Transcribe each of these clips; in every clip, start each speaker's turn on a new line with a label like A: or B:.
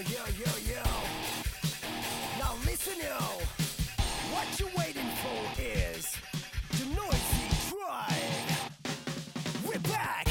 A: yo. Now listen, yo. What you're waiting for is the noisy tribe. We're back.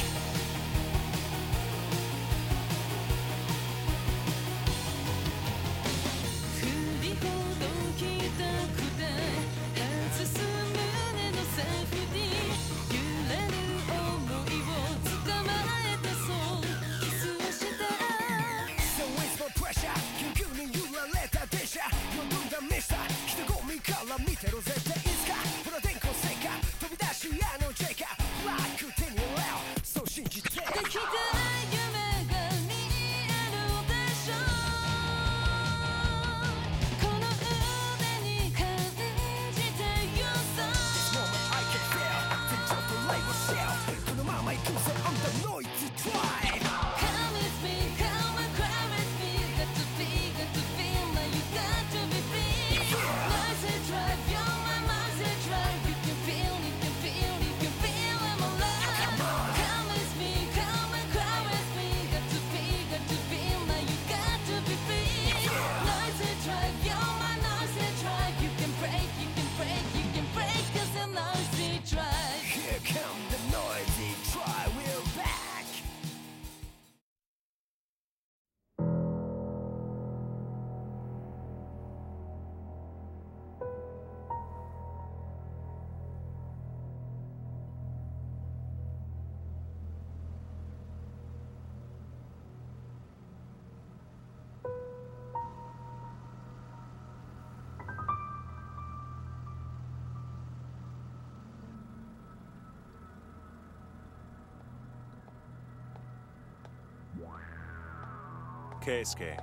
B: Keisuke.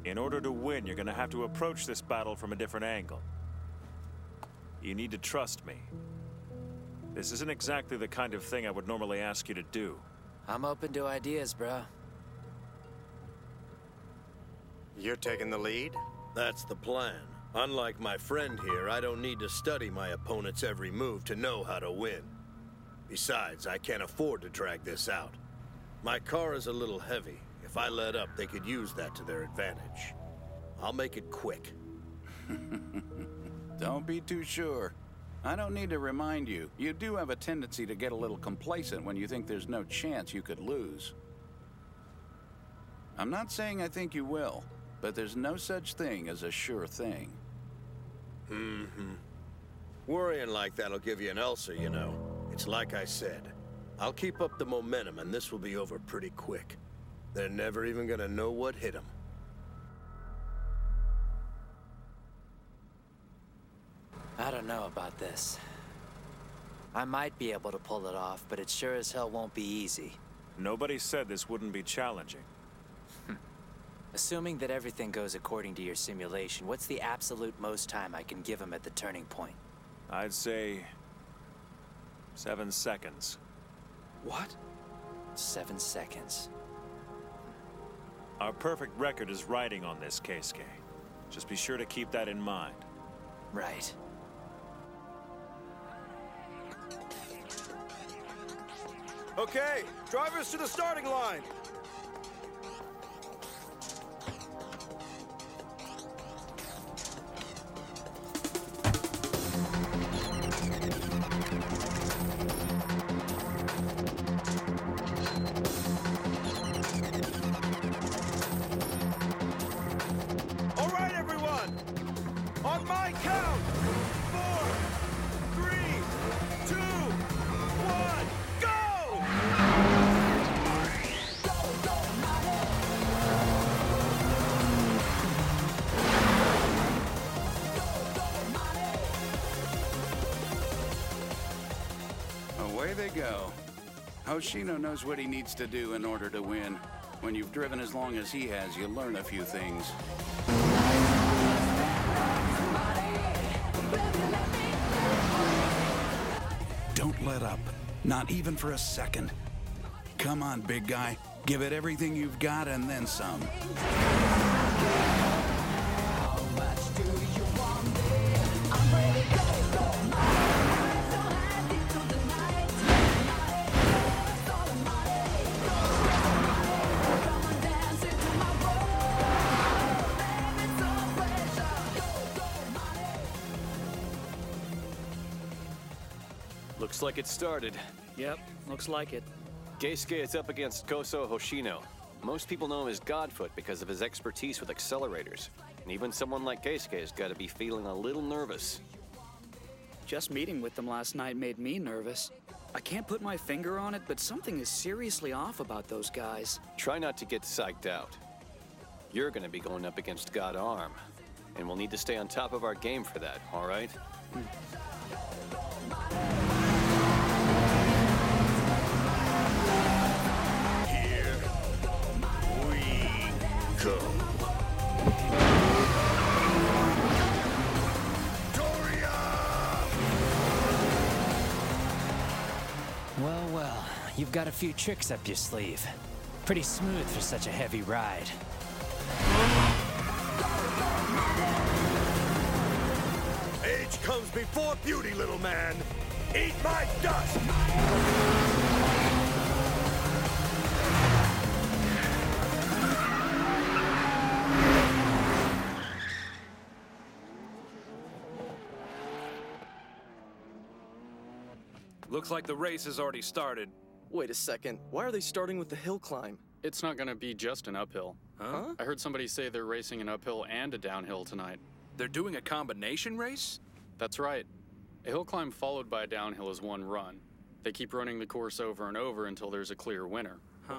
B: In order to win, you're gonna have to approach this battle from a different angle. You need to trust me. This isn't exactly the kind of thing I would normally ask you to do.
C: I'm open to ideas, bro.
D: You're taking the lead?
E: That's the plan. Unlike my friend here, I don't need to study my opponent's every move to know how to win. Besides, I can't afford to drag this out. My car is a little heavy. If I let up, they could use that to their advantage. I'll make it quick.
F: Don't be too sure. I don't need to remind you. You do have a tendency to get a little complacent when you think there's no chance you could lose. I'm not saying I think you will, but there's no such thing as a sure thing.
E: Worrying like that'll give you an ulcer, you know. It's like I said. I'll keep up the momentum and this will be over pretty quick. They're never even gonna know what hit them.
C: I don't know about this. I might be able to pull it off, but it sure as hell won't be easy.
B: Nobody said this wouldn't be challenging.
C: Assuming that everything goes according to your simulation, what's the absolute most time I can give him at the turning point?
B: I'd say 7 seconds.
C: What? 7 seconds.
B: Our perfect record is riding on this, Keisuke. Just be sure to keep that in mind.
C: Right.
D: Okay, drivers to the starting line. All right, everyone. On my count. 4, 3, 2, 1, go!
F: Away they go. Hoshino knows what he needs to do in order to win. When you've driven as long as he has, you learn a few things. Don't let up. Not even for a second. Come on, big guy. Give it everything you've got and then some.
G: Looks like it started.
H: Yep, looks like it.
G: Geisuke is up against Koso Hoshino. Most people know him as Godfoot because of his expertise with accelerators. And even someone like Geisuke has got to be feeling a little nervous.
H: Just meeting with them last night made me nervous. I can't put my finger on it, but something is seriously off about those guys.
G: Try not to get psyched out. You're going to be going up against God Arm. And we'll need to stay on top of our game for that, all right?
E: Here we go.
C: Well, well, you've got a few tricks up your sleeve. Pretty smooth for such a heavy ride.
E: Age comes before beauty, little man. Eat my dust!
I: Looks like the race has already started.
D: Wait a second. Why are they starting with the hill climb?
J: It's not gonna be just an uphill.
I: Huh?
J: I heard somebody say they're racing an uphill and a downhill tonight.
I: They're doing a combination race?
J: That's right. A hill climb followed by a downhill is one run. They keep running the course over and over until there's a clear winner.
I: Huh.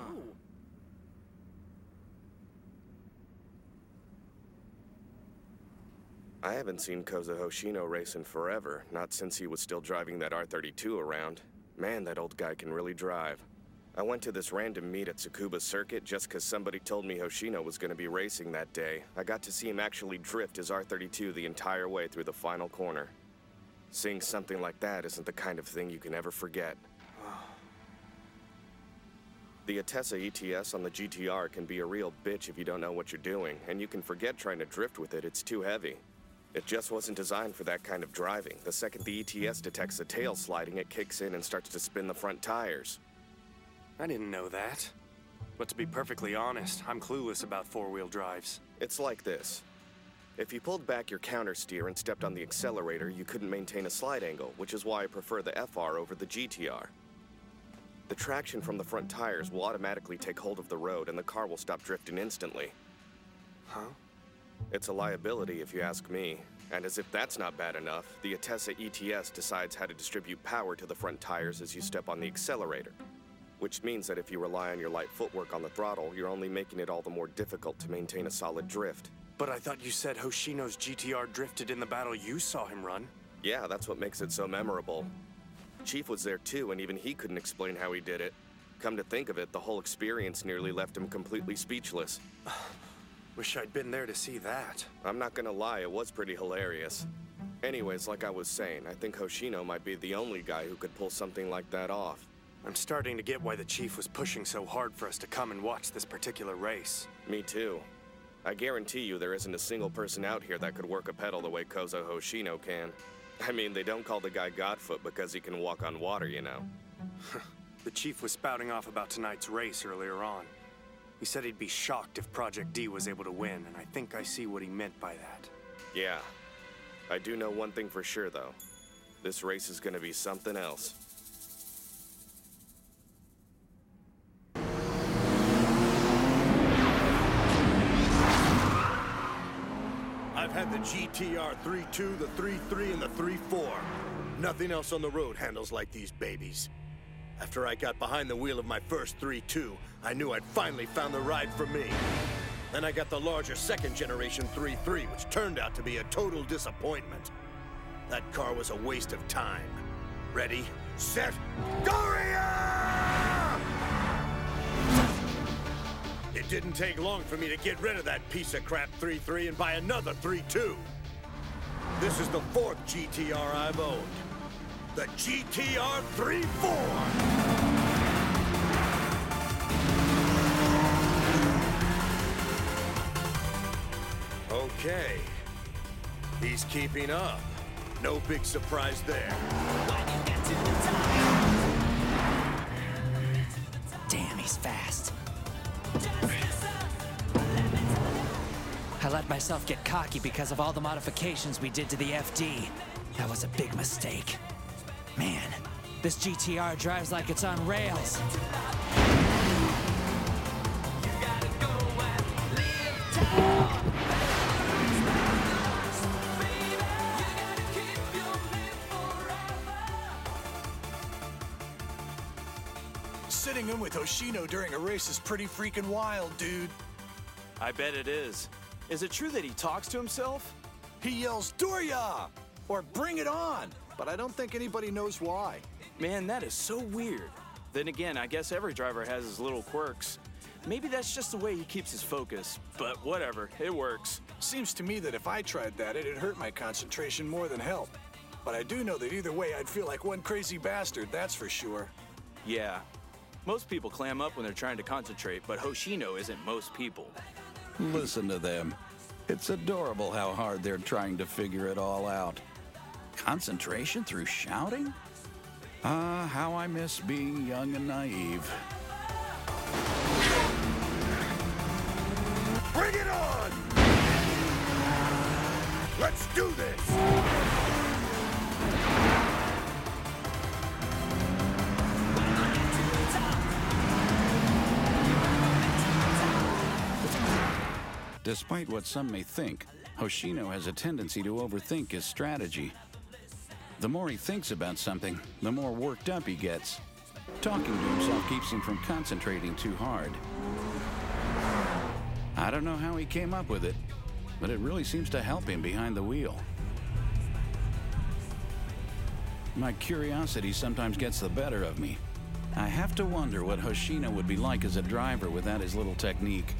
K: I haven't seen Kozo Hoshino race in forever, not since he was still driving that R32 around. Man, that old guy can really drive. I went to this random meet at Tsukuba Circuit just because somebody told me Hoshino was going to be racing that day. I got to see him actually drift his R32 the entire way through the final corner. Seeing something like that isn't the kind of thing you can ever forget. The Atessa ETS on the GTR can be a real bitch if you don't know what you're doing, and you can forget trying to drift with it, it's too heavy. It just wasn't designed for that kind of driving. The second the ETS detects the tail sliding, it kicks in and starts to spin the front tires.
L: I didn't know that. But to be perfectly honest, I'm clueless about four-wheel drives.
K: It's like this. If you pulled back your counter steer and stepped on the accelerator, you couldn't maintain a slide angle, which is why I prefer the FR over the GTR. The traction from the front tires will automatically take hold of the road and the car will stop drifting instantly.
L: Huh?
K: It's a liability if you ask me. And as if that's not bad enough, the Atessa ETS decides how to distribute power to the front tires as you step on the accelerator. Which means that if you rely on your light footwork on the throttle, you're only making it all the more difficult to maintain a solid drift.
L: But I thought you said Hoshino's GTR drifted in the battle you saw him run.
K: Yeah, that's what makes it so memorable. Chief was there too, and even he couldn't explain how he did it. Come to think of it, the whole experience nearly left him completely speechless.
L: Wish I'd been there to see that.
K: I'm not gonna lie, it was pretty hilarious. Anyways, like I was saying, I think Hoshino might be the only guy who could pull something like that off.
L: I'm starting to get why the Chief was pushing so hard for us to come and watch this particular race.
K: Me too. I guarantee you there isn't a single person out here that could work a pedal the way Kozo Hoshino can. I mean, they don't call the guy Godfoot because he can walk on water, you know.
L: The Chief was spouting off about tonight's race earlier on. He said he'd be shocked if Project D was able to win, and I think I see what he meant by that.
K: Yeah. I do know one thing for sure, though. This race is gonna be something else.
E: I've had the GTR 3.2, the 3.3, and the 3.4. Nothing else on the road handles like these babies. After I got behind the wheel of my first 3.2, I knew I'd finally found the ride for me. Then I got the larger second-generation 3.3, which turned out to be a total disappointment. That car was a waste of time. Ready, set, Goria! It didn't take long for me to get rid of that piece of crap 3.3 and buy another 3.2. This is the fourth GTR I've owned. The GTR 3.4! Okay. He's keeping up. No big surprise there.
C: Damn, he's fast. I let myself get cocky because of all the modifications we did to the FD. That was a big mistake. Man, This GTR drives like it's on rails.
M: Sitting in with Hoshino during a race is pretty freaking wild, dude.
N: I bet it is. Is it true that he talks to himself?
M: He yells, "Doorya!" or "Bring it on!" But I don't think anybody knows why.
N: Man, that is so weird. Then again, I guess every driver has his little quirks. Maybe that's just the way he keeps his focus. But whatever, it works.
M: Seems to me that if I tried that, it'd hurt my concentration more than help. But I do know that either way, I'd feel like one crazy bastard, that's for sure.
N: Yeah. Most people clam up when they're trying to concentrate, but Hoshino isn't most people.
F: Listen to them. It's adorable how hard they're trying to figure it all out. Concentration through shouting? Ah, how I miss being young and naive.
E: Bring it on! Let's do this!
F: Despite what some may think, Hoshino has a tendency to overthink his strategy. The more he thinks about something, the more worked up he gets. Talking to himself keeps him from concentrating too hard. I don't know how he came up with it, but it really seems to help him behind the wheel. My curiosity sometimes gets the better of me. I have to wonder what Hoshino would be like as a driver without his little technique.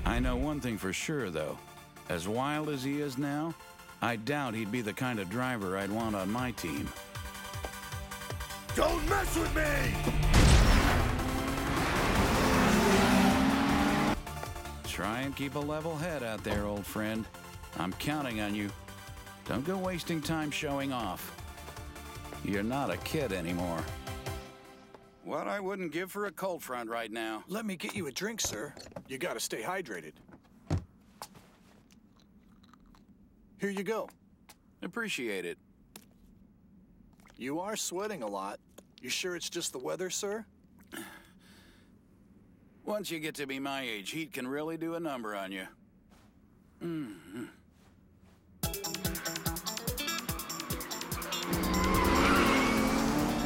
F: I know one thing for sure, though. As wild as he is now, I doubt he'd be the kind of driver I'd want on my team.
E: Don't mess with me!
F: Try and keep a level head out there, old friend. I'm counting on you. Don't go wasting time showing off. You're not a kid anymore. What I wouldn't give for a cold front right now.
M: Let me get you a drink, sir. You gotta stay hydrated. Here you go.
F: Appreciate it.
M: You are sweating a lot. You sure it's just the weather, sir?
F: Once you get to be my age, heat can really do a number on you. Mm-hmm.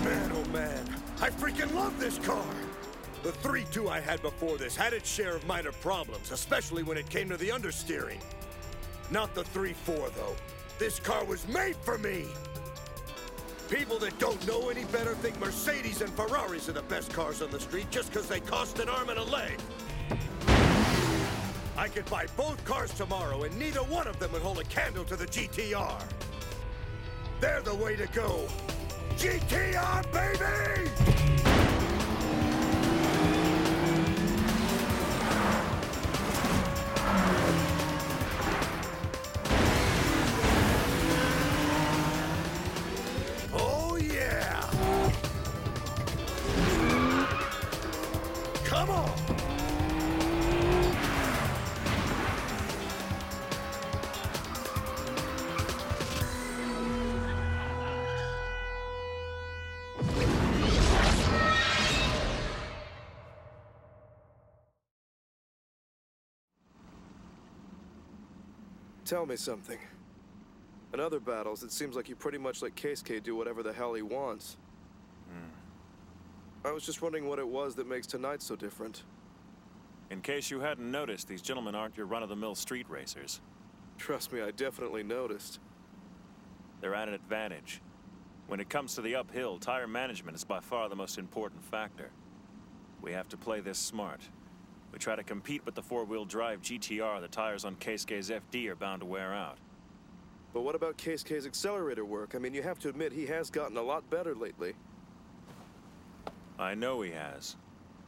E: Man, oh man, I freaking love this car! The 3.2 I had before this had its share of minor problems, especially when it came to the understeering. Not the 3.4, though. This car was made for me! People that don't know any better think Mercedes and Ferraris are the best cars on the street just because they cost an arm and a leg. I could buy both cars tomorrow and neither one of them would hold a candle to the GTR. They're the way to go. GTR, baby! Oh, yeah! Come on!
O: Tell me something. In other battles, it seems like you pretty much let Keisuke do whatever the hell he wants. I was just wondering what it was that makes tonight so different.
B: In case you hadn't noticed, these gentlemen aren't your run-of-the-mill street racers.
O: Trust me, I definitely noticed.
B: They're at an advantage. When it comes to the uphill, tire management is by far the most important factor. We have to play this smart. We try to compete with the four-wheel drive GTR. The tires on Keisuke's FD are bound to wear out.
O: But what about Keisuke's accelerator work? I mean, you have to admit he has gotten a lot better lately.
B: I know he has.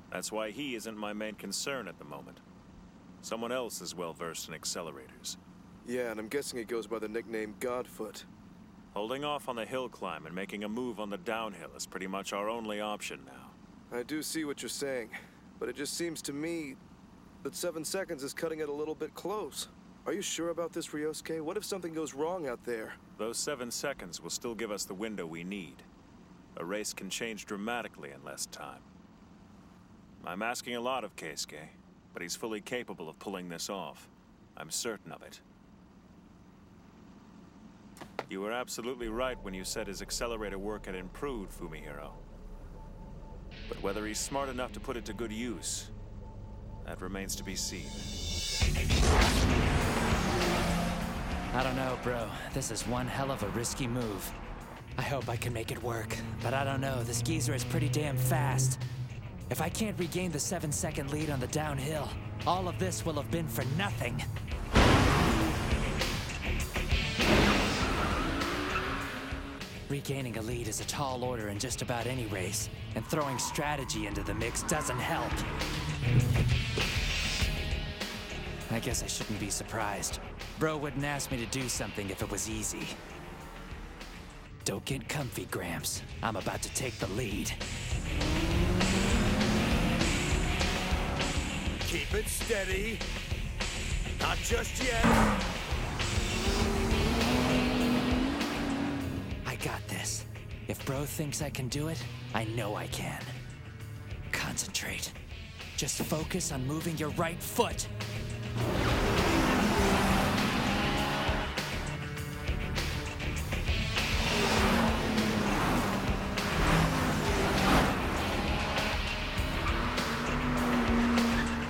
B: That's why he isn't my main concern at the moment. Someone else is well-versed in accelerators.
O: Yeah, and I'm guessing he goes by the nickname Godfoot.
B: Holding off on the hill climb and making a move on the downhill is pretty much our only option now.
O: I do see what you're saying, but it just seems to me that 7 seconds is cutting it a little bit close. Are you sure about this, Ryosuke? What if something goes wrong out there?
B: Those 7 seconds will still give us the window we need. a race can change dramatically in less time. I'm asking a lot of Keisuke, but he's fully capable of pulling this off. I'm certain of it. You were absolutely right when you said his accelerator work had improved, Fumihiro. But whether he's smart enough to put it to good use, that remains to be seen.
C: I don't know, bro. This is one hell of a risky move. I hope I can make it work, but I don't know. This geezer is pretty damn fast. If I can't regain the 7-second lead on the downhill, all of this will have been for nothing. Regaining a lead is a tall order in just about any race, and throwing strategy into the mix doesn't help. I guess I shouldn't be surprised. Bro wouldn't ask me to do something if it was easy. Don't get comfy, Gramps. I'm about to take the lead.
E: Keep it steady. Not just yet.
C: I got this. If Bro thinks I can do it, I know I can. Concentrate. Just focus on moving your right foot.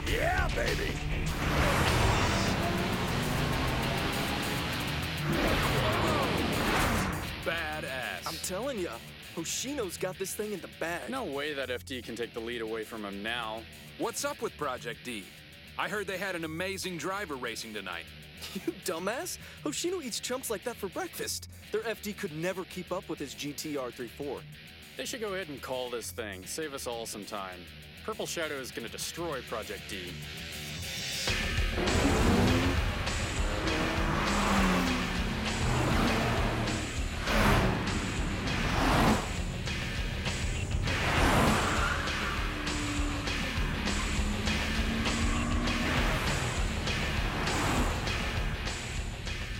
E: Yeah, baby!
I: Badass.
O: I'm telling ya, Hoshino's got this thing in the bag.
J: No way that FD can take the lead away from him now.
I: What's up with Project D? I heard they had an amazing driver racing tonight.
O: You dumbass! Hoshino eats chumps like that for breakfast. Their FD could never keep up with his GT R34.
J: They should go ahead and call this thing. Save us all some time. Purple Shadow is gonna destroy Project D.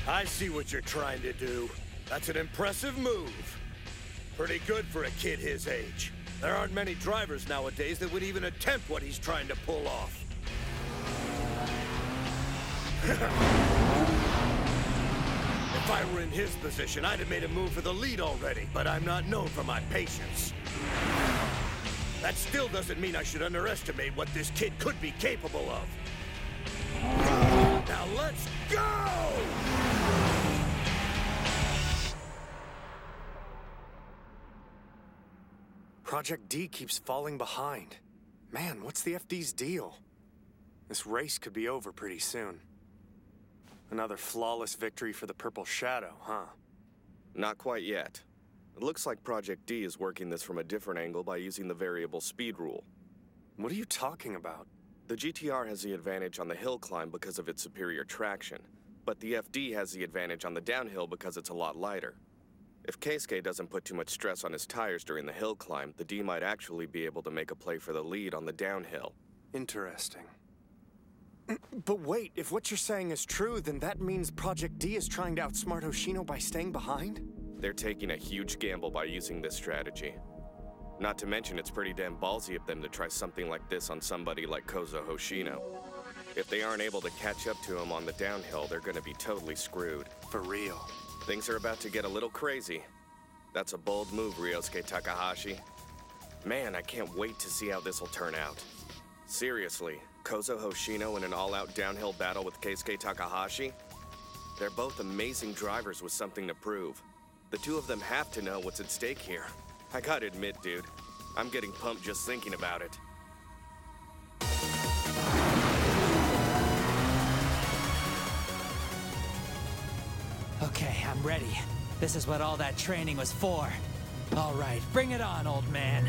E: I see what you're trying to do. That's an impressive move. Pretty good for a kid his age. There aren't many drivers nowadays that would even attempt what he's trying to pull off. If I were in his position, I'd have made a move for the lead already, but I'm not known for my patience. That still doesn't mean I should underestimate what this kid could be capable of. Now let's go!
L: Project D keeps falling behind. Man, what's the FD's deal? This race could be over pretty soon. Another flawless victory for the Purple Shadow, huh?
K: Not quite yet. It looks like Project D is working this from a different angle by using the variable speed rule.
L: What are you talking about?
K: The GTR has the advantage on the hill climb because of its superior traction, but the FD has the advantage on the downhill because it's a lot lighter. If Keisuke doesn't put too much stress on his tires during the hill climb, the D might actually be able to make a play for the lead on the downhill.
L: Interesting. But wait, if what you're saying is true, then that means Project D is trying to outsmart Hoshino by staying behind?
K: They're taking a huge gamble by using this strategy. Not to mention it's pretty damn ballsy of them to try something like this on somebody like Kozo Hoshino. If they aren't able to catch up to him on the downhill, they're gonna be totally screwed.
L: For real.
K: Things are about to get a little crazy. That's a bold move, Ryosuke Takahashi. Man, I can't wait to see how this'll turn out. Seriously, Kozo Hoshino in an all-out downhill battle with Keisuke Takahashi? They're both amazing drivers with something to prove. The two of them have to know what's at stake here. I gotta admit, dude, I'm getting pumped just thinking about it.
C: Okay, I'm ready. This is what all that training was for. All right, bring it on, old man.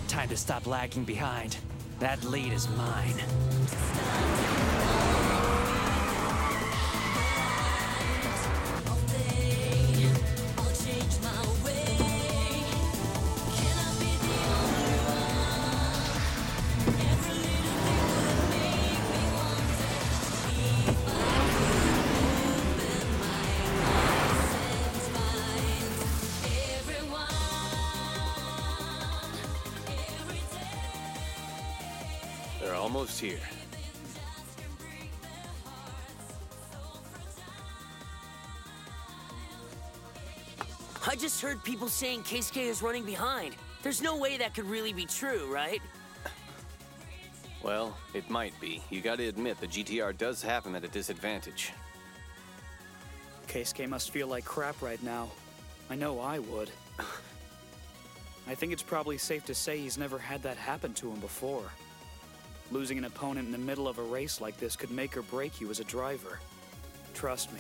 C: Time to stop lagging behind. That lead is mine.
G: almost here.
P: I just heard people saying Keisuke is running behind. There's no way that could really be true, right?
G: Well, it might be. You gotta admit, the GTR does have him at a disadvantage.
H: Keisuke must feel like crap right now. I know I would. I think it's probably safe to say he's never had that happen to him before. Losing an opponent in the middle of a race like this could make or break you as a driver. Trust me.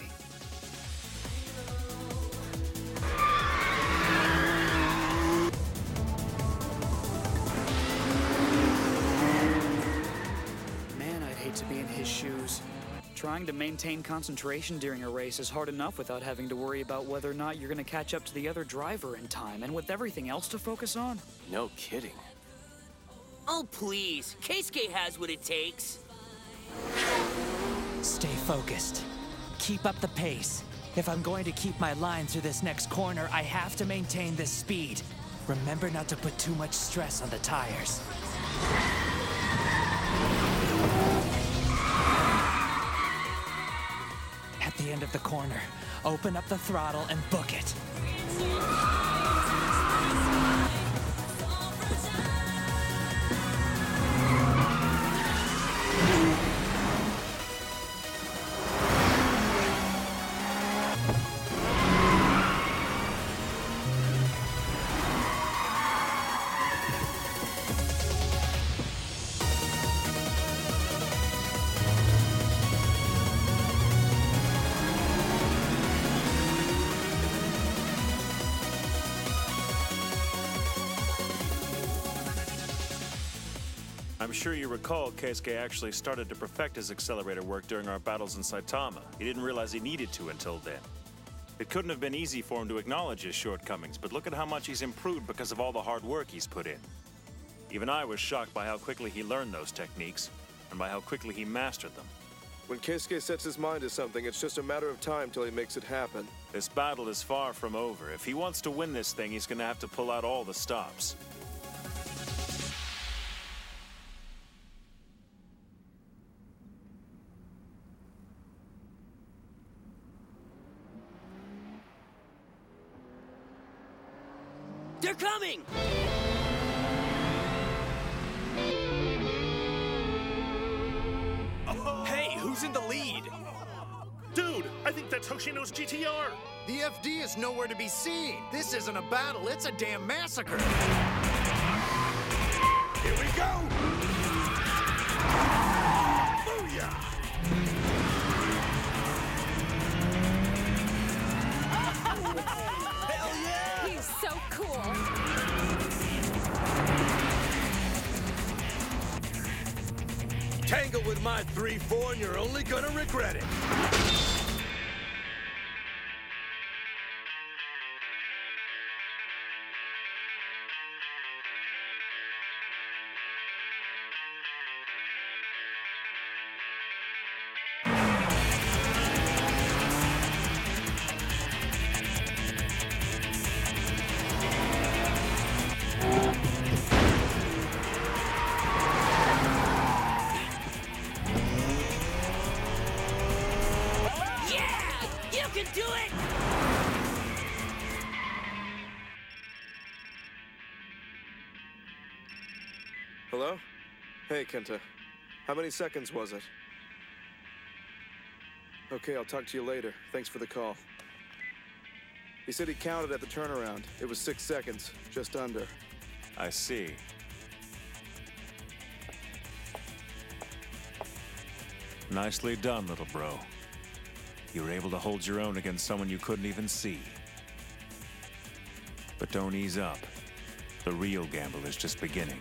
H: Man, I'd hate to be in his shoes. Trying to maintain concentration during a race is hard enough without having to worry about whether or not you're going to catch up to the other driver in time, and with everything else to focus on.
G: No kidding.
P: Oh, please. Keisuke has what it takes.
C: Stay focused. Keep up the pace. If I'm going to keep my line through this next corner, I have to maintain this speed. Remember not to put too much stress on the tires. At the end of the corner, open up the throttle and book it.
B: I'm sure you recall Keisuke actually started to perfect his accelerator work during our battles in Saitama. He didn't realize he needed to until then. It couldn't have been easy for him to acknowledge his shortcomings, but look at how much he's improved because of all the hard work he's put in. Even I was shocked by how quickly he learned those techniques, and by how quickly he mastered them.
O: When Keisuke sets his mind to something, it's just a matter of time till he makes it happen.
B: This battle is far from over. If he wants to win this thing, he's gonna have to pull out all the stops.
P: They're coming!
N: Hey, who's in the lead?
Q: Dude, I think that's Hoshino's GTR!
A: The FD is nowhere to be seen. This isn't a battle, it's a damn massacre.
Q: Here we go! Booyah!
R: Hell yeah! He's so cool.
E: Tangle with my 3-4 and you're only gonna regret it.
P: can do it!
O: Hello? Hey, Kenta. How many seconds was it? Okay, I'll talk to you later. Thanks for the call. He said he counted at the turnaround. It was 6 seconds, just under.
B: I see. Nicely done, little bro. You were able to hold your own against someone you couldn't even see. But don't ease up. The real gamble is just beginning.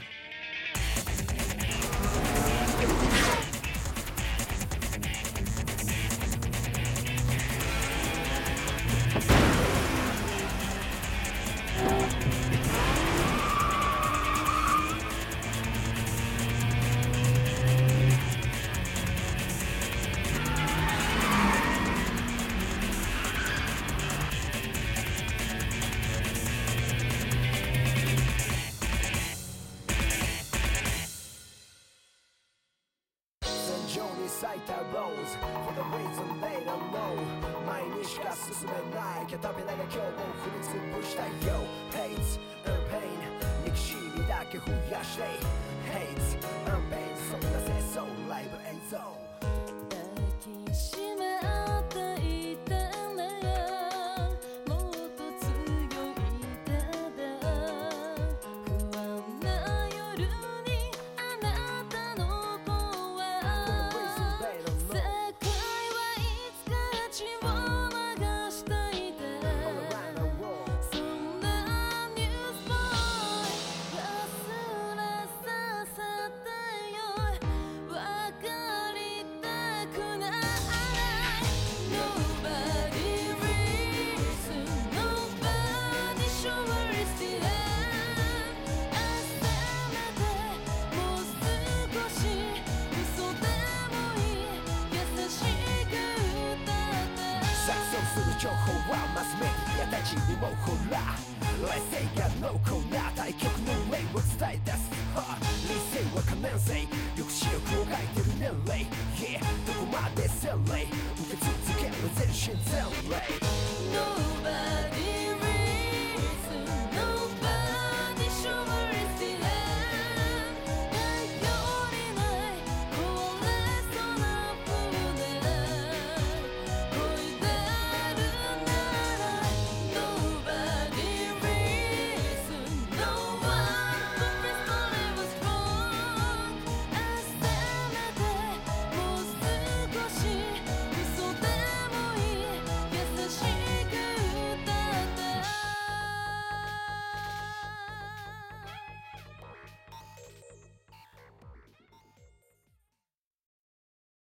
S: きゃ食べなが今日を踏み潰したい Yo Hates and Pain 憎しみだけ増やして Hates and Pain そんな清掃ライブ映像
T: 抱きしめ合っていたねもっと強い手で不安な夜にあなたの声世界はいつから血を流していてそんなニュースボーイ忘れさせてよ分かりたくない Nobody reason Nobody sure is the end せめてもう少し嘘でもいい優しく歌って
S: 錯綜する情報はマスメディアたちにもほら冷静が濃厚な対極の例を伝え出す理性は可燃性抑止力を書いてる年齢 Yeah どこまで洗礼受け続ける全身全霊